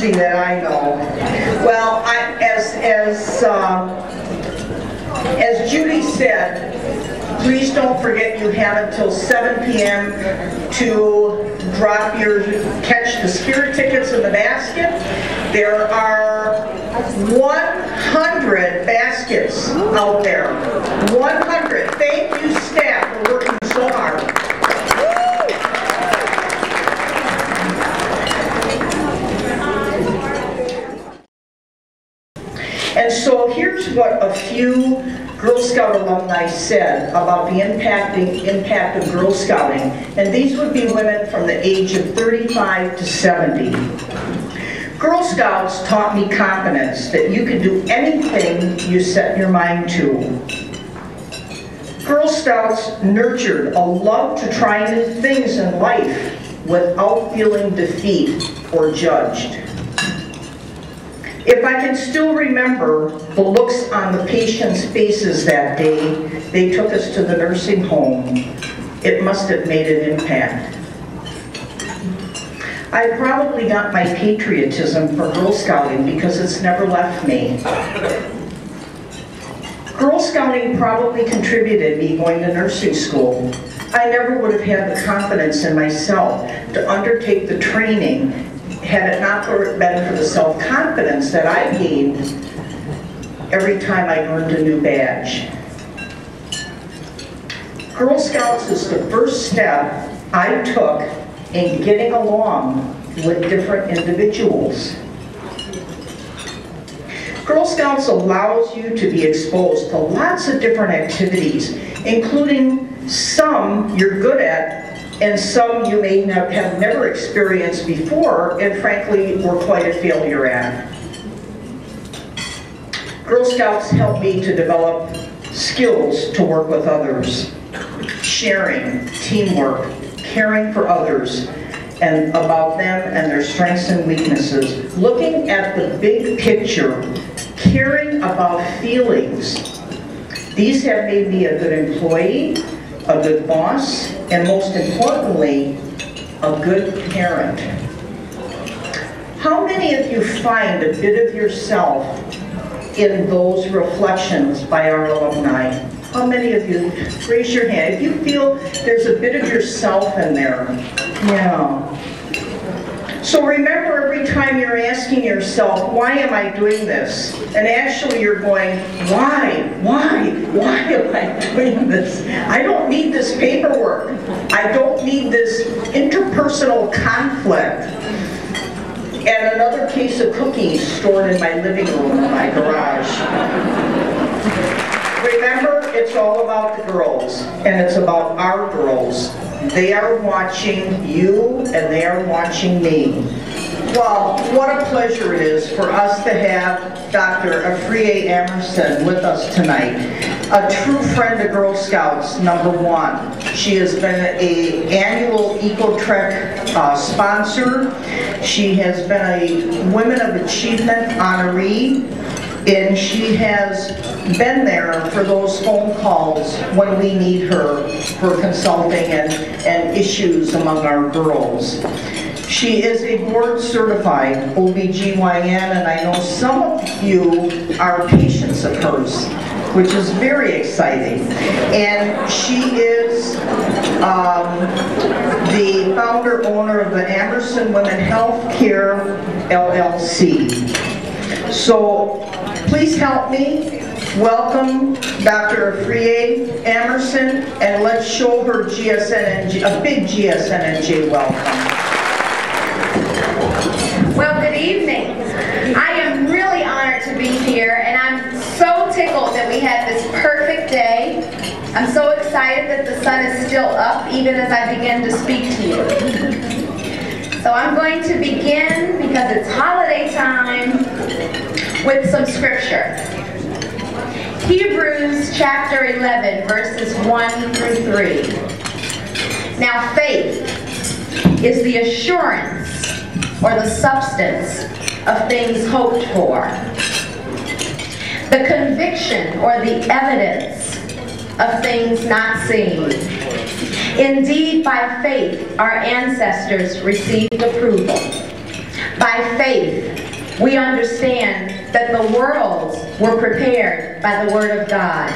amazing that I know. Well, as Judy said, please don't forget you have until 7 p.m. to catch the spirit tickets in the basket. There are 100 baskets out there. 100. Thank you, staff, for working so hard. And so here's what a few Girl Scout alumni said about the impact of Girl Scouting. And these would be women from the age of 35 to 70. Girl Scouts taught me confidence, that you can do anything you set your mind to. Girl Scouts nurtured a love to try new things in life without feeling defeat or judged. If I can still remember the looks on the patients' faces that day they took us to the nursing home, it must have made an impact. I probably got my patriotism for Girl Scouting because it's never left me. Girl Scouting probably contributed me going to nursing school. I never would have had the confidence in myself to undertake the training had it not been for the self-confidence that I gained every time I earned a new badge. Girl Scouts is the first step I took in getting along with different individuals. Girl Scouts allows you to be exposed to lots of different activities, including some you're good at and some you may have never experienced before and frankly were quite a failure at. Girl Scouts helped me to develop skills to work with others, sharing, teamwork, caring for others, and about them and their strengths and weaknesses, looking at the big picture, caring about feelings. These have made me a good employee, a good boss, and most importantly, a good parent. How many of you find a bit of yourself in those reflections by our alumni? How many of you? Raise your hand. If you feel there's a bit of yourself in there. Yeah. So remember, every time you're asking yourself, why am I doing this? And actually you're going, why am I doing this? I don't need this paperwork. I don't need this interpersonal conflict. And another case of cookies stored in my living room in my garage. Remember, it's all about the girls, and it's about our girls. They are watching you, and they are watching me. Well, what a pleasure it is for us to have Dr. Afriye Amerson with us tonight. A true friend of Girl Scouts, #1. She has been an annual Eco-Trek sponsor. She has been a Women of Achievement honoree. And she has been there for those phone calls when we need her for consulting and issues among our girls. She is a board-certified OBGYN, and I know some of you are patients of hers, which is very exciting. And she is the founder-owner of the Amerson Women Healthcare LLC. So please help me welcome Dr. Afriye Amerson, and let's show her GSNNJ, a big GSNNJ welcome. Well, good evening. I am really honored to be here, and I'm so tickled that we had this perfect day. I'm so excited that the sun is still up even as I begin to speak to you. So I'm going to begin, because it's holiday time, with some scripture. Hebrews chapter 11, verses 1 through 3. Now faith is the assurance or the substance of things hoped for, the conviction or the evidence of things not seen. Indeed, by faith our ancestors received approval. By faith, we understand that the worlds were prepared by the Word of God,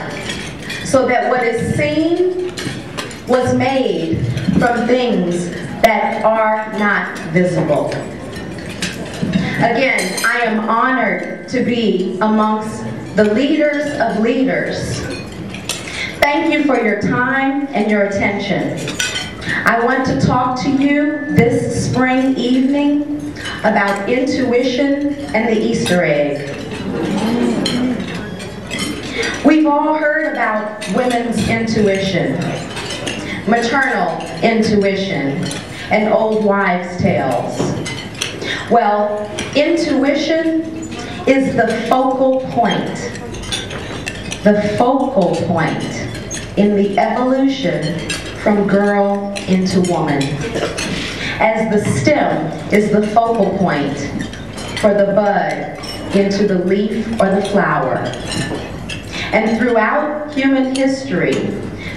so that what is seen was made from things that are not visible. Again, I am honored to be amongst the leaders of leaders. Thank you for your time and your attention. I want to talk to you this spring evening about intuition and the Easter egg. We've all heard about women's intuition, maternal intuition, and old wives' tales. Well, intuition is the focal point in the evolution from girl into woman, as the stem is the focal point for the bud into the leaf or the flower. And throughout human history,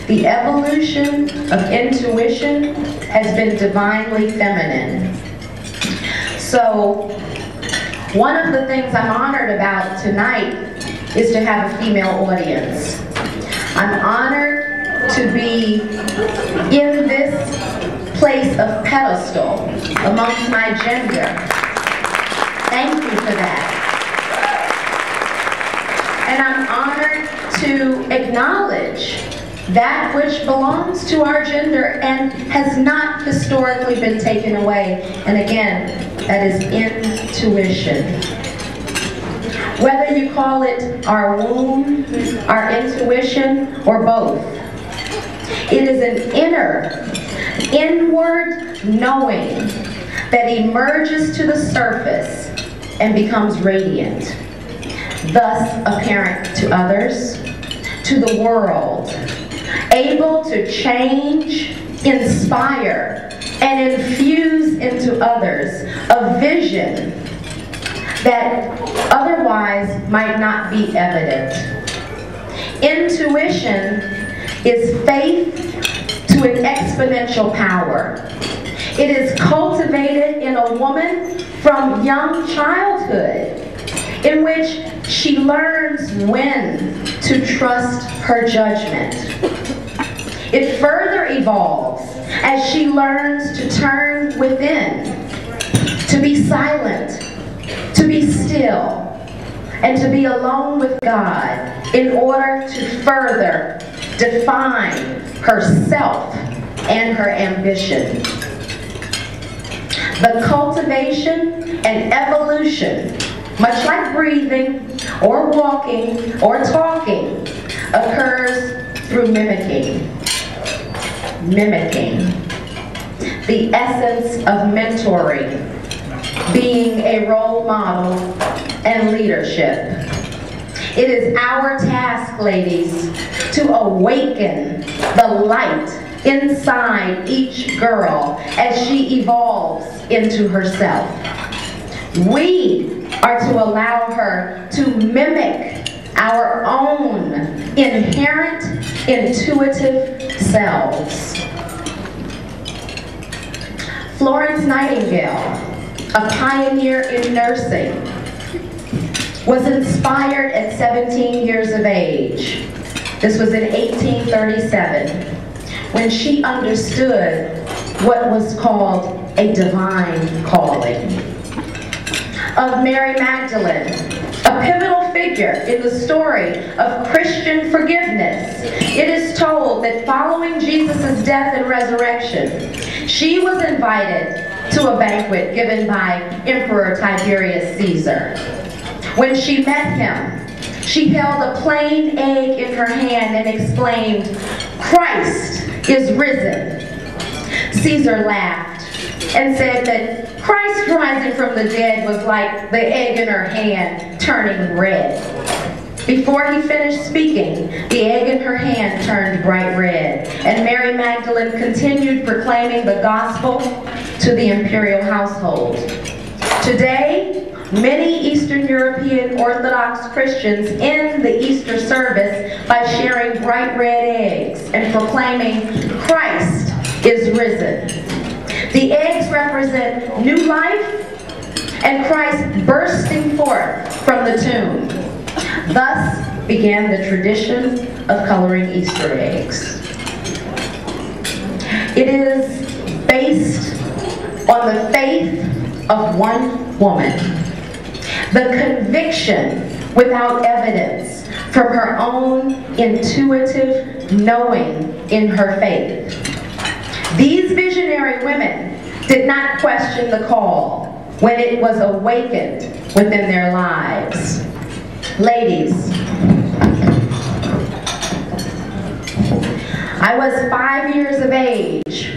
the evolution of intuition has been divinely feminine. So, one of the things I'm honored about tonight is to have a female audience. I'm honored to be in this place of pedestal amongst my gender. Thank you for that. And I'm honored to acknowledge that which belongs to our gender and has not historically been taken away. And again, that is intuition. Whether you call it our womb, our intuition, or both, it is an inward knowing that emerges to the surface and becomes radiant, thus apparent to others, to the world, able to change, inspire, and infuse into others a vision that otherwise might not be evident. Intuition is faith to an exponential power. It is cultivated in a woman from young childhood, in which she learns when to trust her judgment. It further evolves as she learns to turn within, to be silent, to be still, and to be alone with God in order to further define herself and her ambition. The cultivation and evolution, much like breathing or walking or talking, occurs through mimicking. Mimicking. The essence of mentoring, being a role model, and leadership. It is our task, ladies, to awaken the light inside each girl as she evolves into herself. We are to allow her to mimic our own inherent intuitive selves. Florence Nightingale, a pioneer in nursing, was inspired at 17 years of age. This was in 1837, when she understood what was called a divine calling. Of Mary Magdalene, a pivotal figure in the story of Christian forgiveness, it is told that following Jesus' death and resurrection, she was invited to a banquet given by Emperor Tiberius Caesar. When she met him, she held a plain egg in her hand and exclaimed, "Christ is risen." Caesar laughed and said that Christ rising from the dead was like the egg in her hand turning red. Before he finished speaking, the egg in her hand turned bright red, and Mary Magdalene continued proclaiming the gospel to the imperial household. Today, many Eastern European Orthodox Christians end the Easter service by sharing bright red eggs and proclaiming, "Christ is risen." The eggs represent new life and Christ bursting forth from the tomb. Thus began the tradition of coloring Easter eggs. It is based on the faith of one woman, the conviction without evidence from her own intuitive knowing in her faith. These visionary women did not question the call when it was awakened within their lives. Ladies, I was 5 years of age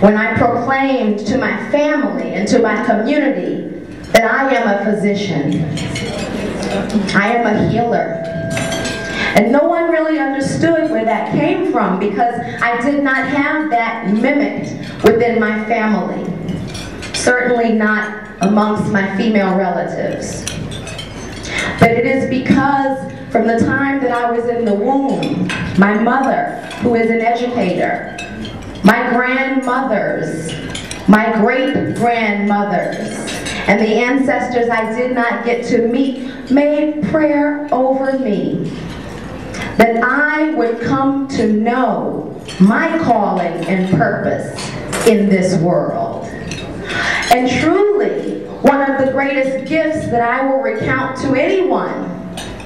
when I proclaimed to my family and to my community that I am a physician. I am a healer. And no one really understood where that came from because I did not have that mimicked within my family. Certainly not amongst my female relatives. But it is because from the time that I was in the womb, my mother, who is an educator, my grandmothers, my great-grandmothers, and the ancestors I did not get to meet made prayer over me that I would come to know my calling and purpose in this world. And truly, one of the greatest gifts that I will recount to anyone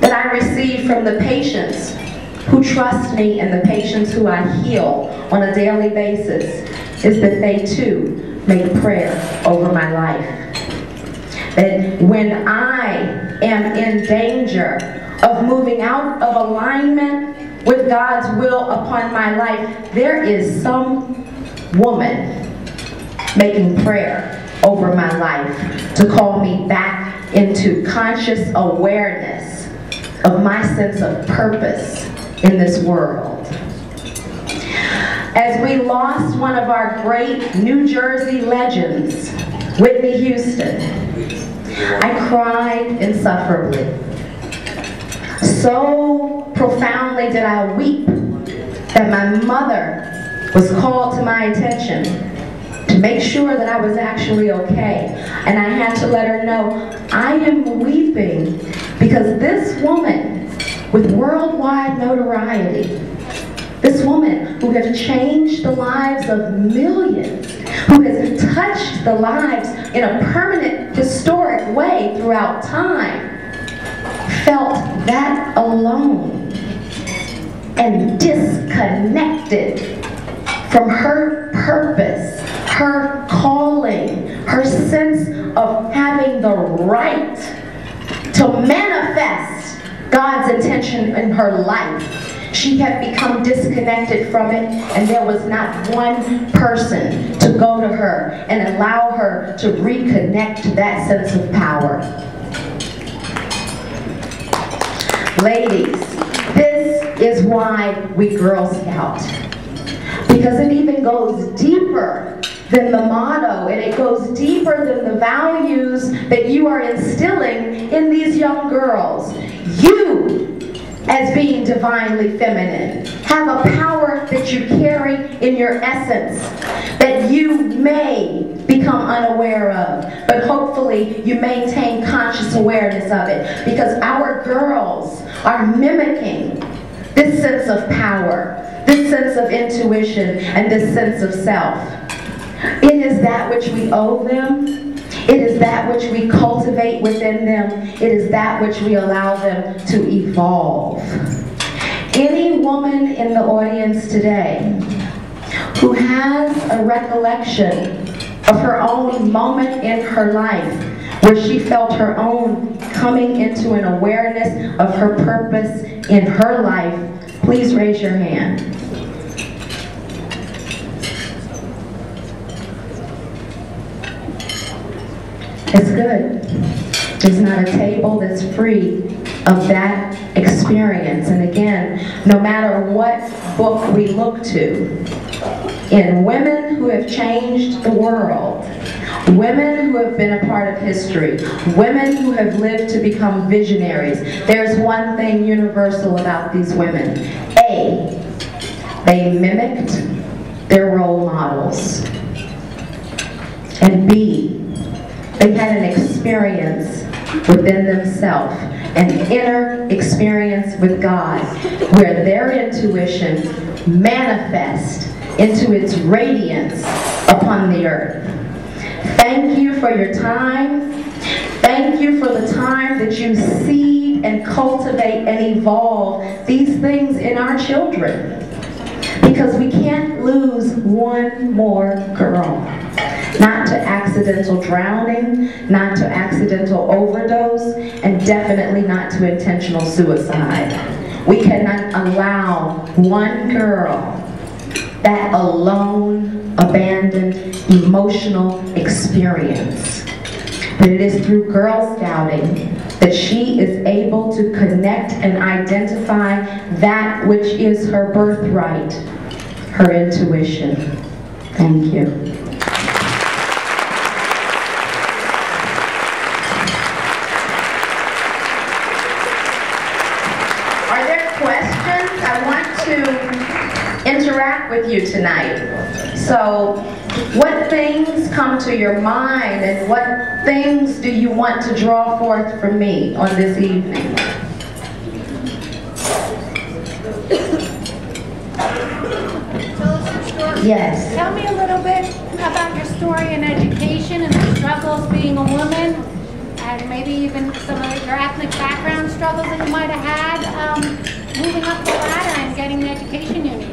that I receive from the patients who trust me and the patients who I heal on a daily basis is that they too make prayer over my life. That when I am in danger of moving out of alignment with God's will upon my life, there is some woman making prayer over my life to call me back into conscious awareness of my sense of purpose in this world. As we lost one of our great New Jersey legends, Whitney Houston, I cried insufferably. So profoundly did I weep that my mother was called to my attention to make sure that I was actually okay. And I had to let her know, I am weeping because this woman with worldwide notoriety, this woman who has changed the lives of millions, who has touched the lives in a permanent, historic way throughout time, felt that alone and disconnected from her purpose, her calling, her sense of having the right to manifest God's intention in her life. She had become disconnected from it, and there was not one person to go to her and allow her to reconnect that sense of power. Ladies, this is why we Girl Scout. Because it even goes deeper than the motto, and it goes deeper than the values that you are instilling in these young girls. You, as being divinely feminine, have a power that you carry in your essence that you may become unaware of, but hopefully you maintain conscious awareness of it, because our girls are mimicking this sense of power, this sense of intuition, and this sense of self. It is that which we owe them. It is that which we cultivate within them. It is that which we allow them to evolve. Any woman in the audience today who has a recollection of her own moment in her life where she felt her own coming into an awareness of her purpose in her life, please raise your hand. It's good. There's not a table that's free of that experience. And again, no matter what book we look to, in women who have changed the world, women who have been a part of history, women who have lived to become visionaries, there's one thing universal about these women. A, they mimicked their role models. And B, They had an experience within themselves, an inner experience with God, where their intuition manifests into its radiance upon the earth. Thank you for your time. Thank you for the time that you seed and cultivate and evolve these things in our children. Because we can't lose one more girl. Not to accidental drowning, not to accidental overdose, and definitely not to intentional suicide. We cannot allow one girl, that alone, abandoned, emotional experience. But it is through Girl Scouting that she is able to connect and identify that which is her birthright, her intuition. Thank you. Are there questions? I want to interact with you tonight. So, what things come to your mind, and what things do you want to draw forth from me on this evening? Tell us your story. Yes. Tell me a little bit about your story in education and the struggles being a woman, and maybe even some of your ethnic background struggles that you might have had moving up the ladder and getting the education you needed.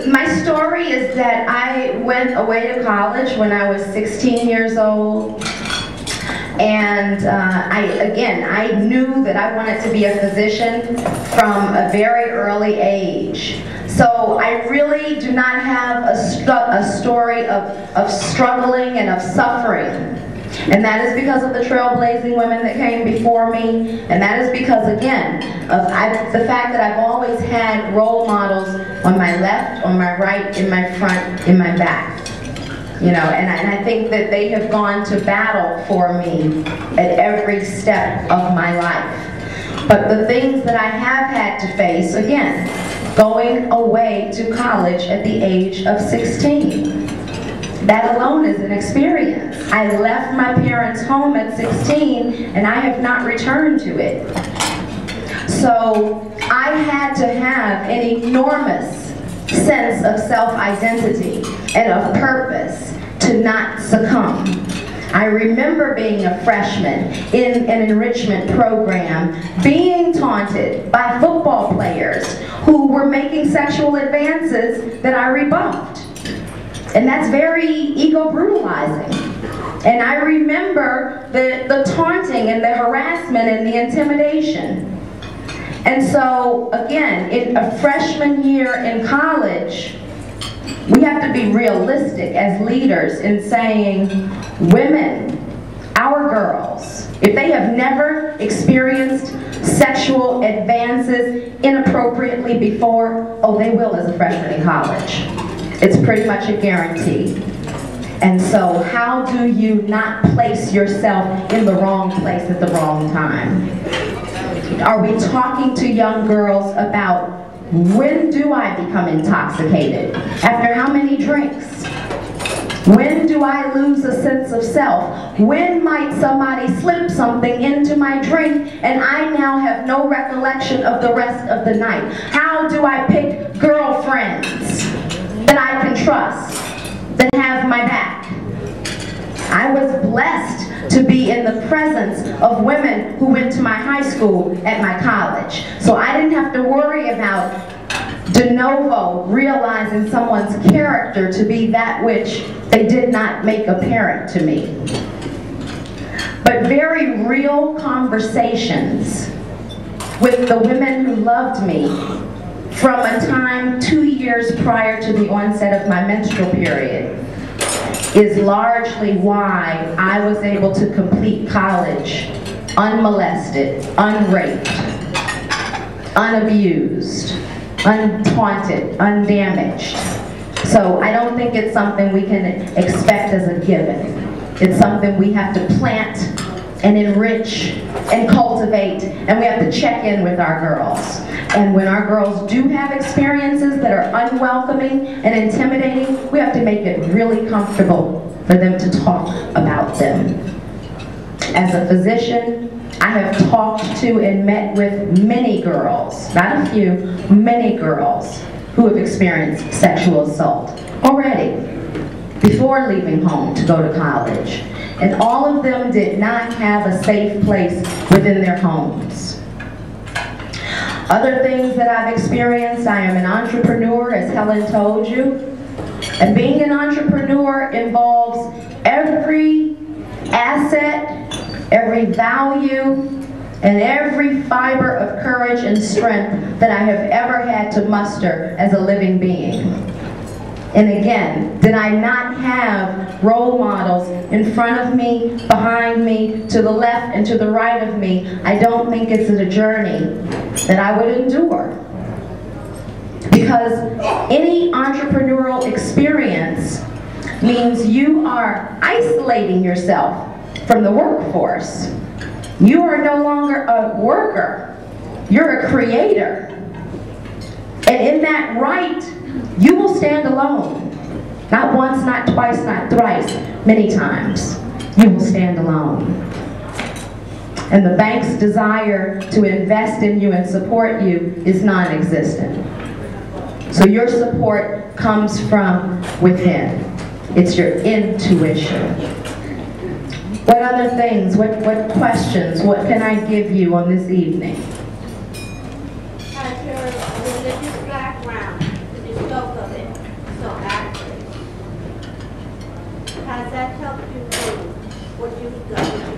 My story is that I went away to college when I was 16 years old. And I knew that I wanted to be a physician from a very early age. So I really do not have a story of struggling and of suffering. And that is because of the trailblazing women that came before me. And that is because, again, of the fact that I've always had role models on my left, on my right, in my front, in my back. You know, and I think that they have gone to battle for me at every step of my life. But the things that I have had to face, again, going away to college at the age of 16. That alone is an experience. I left my parents' home at 16 and I have not returned to it. So I had to have an enormous sense of self-identity and of purpose to not succumb. I remember being a freshman in an enrichment program, being taunted by football players who were making sexual advances that I rebuffed. And that's very ego-brutalizing. And I remember the taunting and the harassment and the intimidation. And so, again, in a freshman year in college, we have to be realistic as leaders in saying, women, our girls, if they have never experienced sexual advances inappropriately before, oh, they will as a freshman in college. It's pretty much a guarantee. And so how do you not place yourself in the wrong place at the wrong time? Are we talking to young girls about when do I become intoxicated? After how many drinks? When do I lose a sense of self? When might somebody slip something into my drink and I now have no recollection of the rest of the night? How do I pick girlfriends that I can trust, that have my back? I was blessed to be in the presence of women who went to my high school at my college. So I didn't have to worry about de novo realizing someone's character to be that which they did not make apparent to me. But very real conversations with the women who loved me from a time 2 years prior to the onset of my menstrual period is largely why I was able to complete college unmolested, unraped, unabused, untaunted, undamaged. So I don't think it's something we can expect as a given. It's something we have to plant and enrich and cultivate, and we have to check in with our girls. And when our girls do have experiences that are unwelcoming and intimidating, we have to make it really comfortable for them to talk about them. As a physician, I have talked to and met with many girls, not a few, many girls who have experienced sexual assault already before leaving home to go to college. And all of them did not have a safe place within their homes. Other things that I've experienced, I am an entrepreneur, as Helen told you. And being an entrepreneur involves every asset, every value, and every fiber of courage and strength that I have ever had to muster as a living being. And again, did I not have role models in front of me, behind me, to the left and to the right of me, I don't think it's a journey that I would endure. Because any entrepreneurial experience means you are isolating yourself from the workforce. You are no longer a worker, you're a creator. And in that right, you will stand alone. Not once, not twice, not thrice, many times. You will stand alone. And the bank's desire to invest in you and support you is non-existent. So your support comes from within. It's your intuition. What other things, what questions, what can I give you on this evening? Has your religious background, you spoke of it so accurately, has that helped you through what you've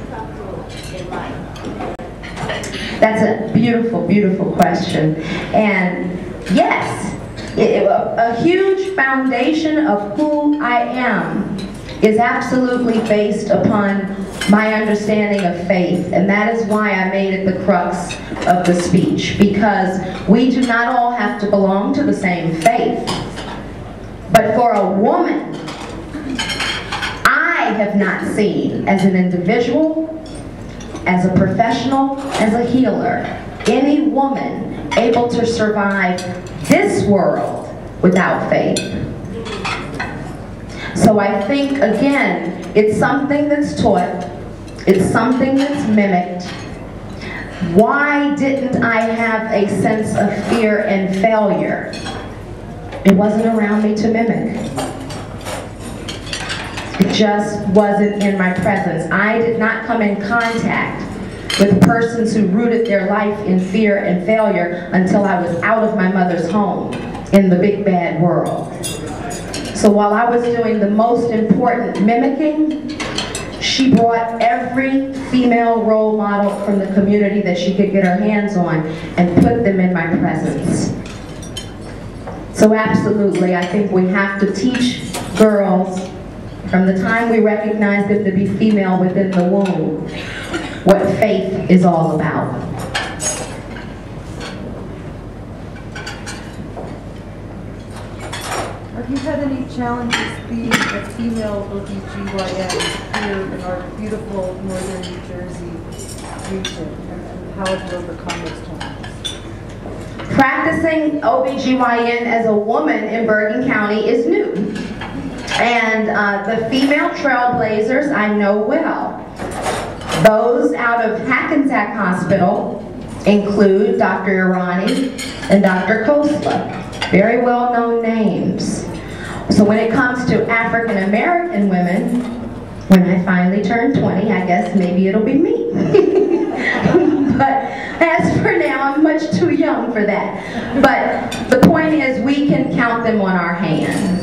come through in life? That's a beautiful, beautiful question. And yes, a huge foundation of who I am is absolutely based upon my understanding of faith, and that is why I made it the crux of the speech, because we do not all have to belong to the same faith. But for a woman, I have not seen, as an individual, as a professional, as a healer, any woman able to survive this world without faith. So I think, again, it's something that's taught, it's something that's mimicked. Why didn't I have a sense of fear and failure? It wasn't around me to mimic. It just wasn't in my presence. I did not come in contact with persons who rooted their life in fear and failure until I was out of my mother's home in the big bad world. So while I was doing the most important mimicking, she brought every female role model from the community that she could get her hands on and put them in my presence. So absolutely, I think we have to teach girls from the time we recognize them to be female within the womb what faith is all about. Have you had any challenges being a female OBGYN here in our beautiful northern New Jersey region, and how have you overcome those challenges? Practicing OBGYN as a woman in Bergen County is new. And the female trailblazers I know well. Those out of Hackensack Hospital include Dr. Irani and Dr. Khosla. Very well-known names. So when it comes to African American women, when I finally turn 20, I guess maybe it'll be me. But as for now, I'm much too young for that. But the point is, we can count them on our hands.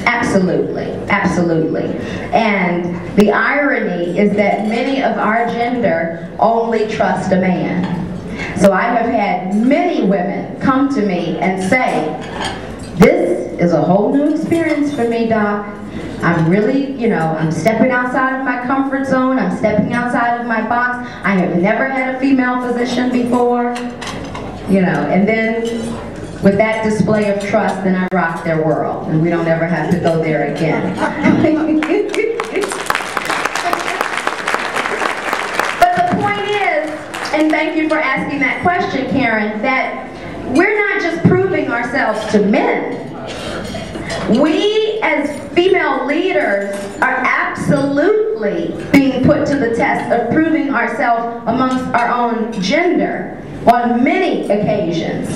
Absolutely, absolutely. And the irony is that many of our gender only trust a man. So I have had many women come to me and say, this is a whole new experience for me, Doc. I'm really, I'm stepping outside of my comfort zone. I'm stepping outside of my box. I have never had a female physician before. And then with that display of trust, then I rock their world, and we don't ever have to go there again. But the point is, and thank you for asking that question, Karen, that we're not just proving ourselves to men. We we as female leaders are absolutely being put to the test of proving ourselves amongst our own gender on many occasions.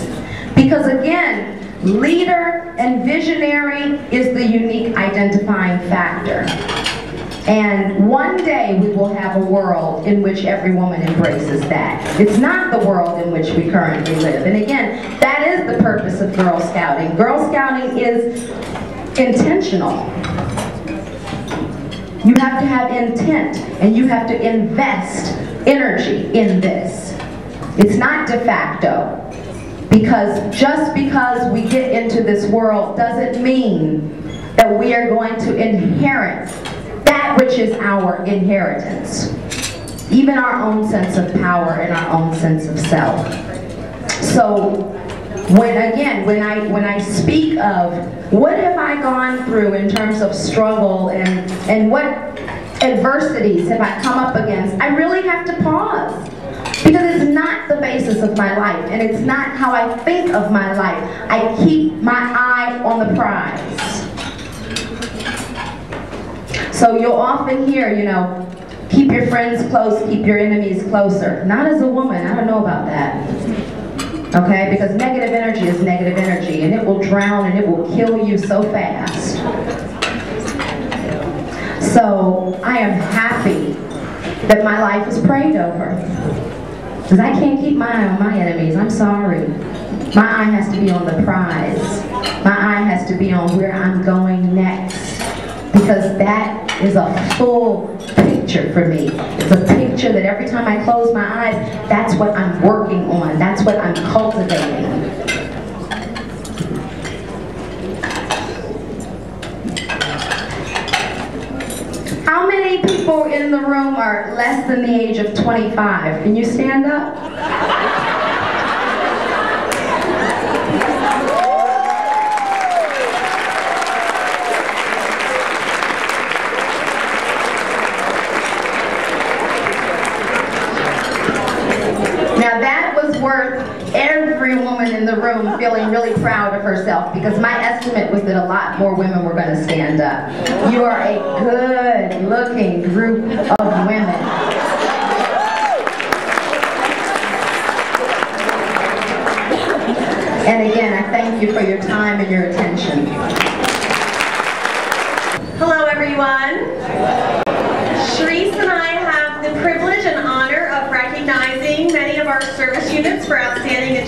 Because again, leader and visionary is the unique identifying factor. And one day we will have a world in which every woman embraces that. It's not the world in which we currently live. And again, that is the purpose of Girl Scouting. Girl Scouting is intentional. You have to have intent, and you have to invest energy in this. It's not de facto. Because just because we get into this world doesn't mean that we are going to inherit that which is our inheritance. Even our own sense of power and our own sense of self. So when I speak of what have I gone through in terms of struggle and what adversities have I come up against, I really have to pause. Because it's not the basis of my life, and it's not how I think of my life. I keep my eye on the prize. So you'll often hear, you know, keep your friends close, keep your enemies closer. Not as a woman, I don't know about that. Okay, because negative energy is negative energy, and it will drown and it will kill you so fast. So I am happy that my life is prayed over. Because I can't keep my eye on my enemies, I'm sorry. My eye has to be on the prize. My eye has to be on where I'm going next. Because that is a full picture for me. It's a picture that every time I close my eyes, that's what I'm working on. That's what I'm cultivating. How many people in the room are less than the age of 25? Can you stand up? Now that was worth every woman in the room feeling really proud of herself, because my estimate was that a lot more women were going to stand up. You are a good-looking group of women. And again, I thank you for your time and your attention. Hello, everyone. Sharice and I have the privilege and honor of recognizing many of our service units for outstanding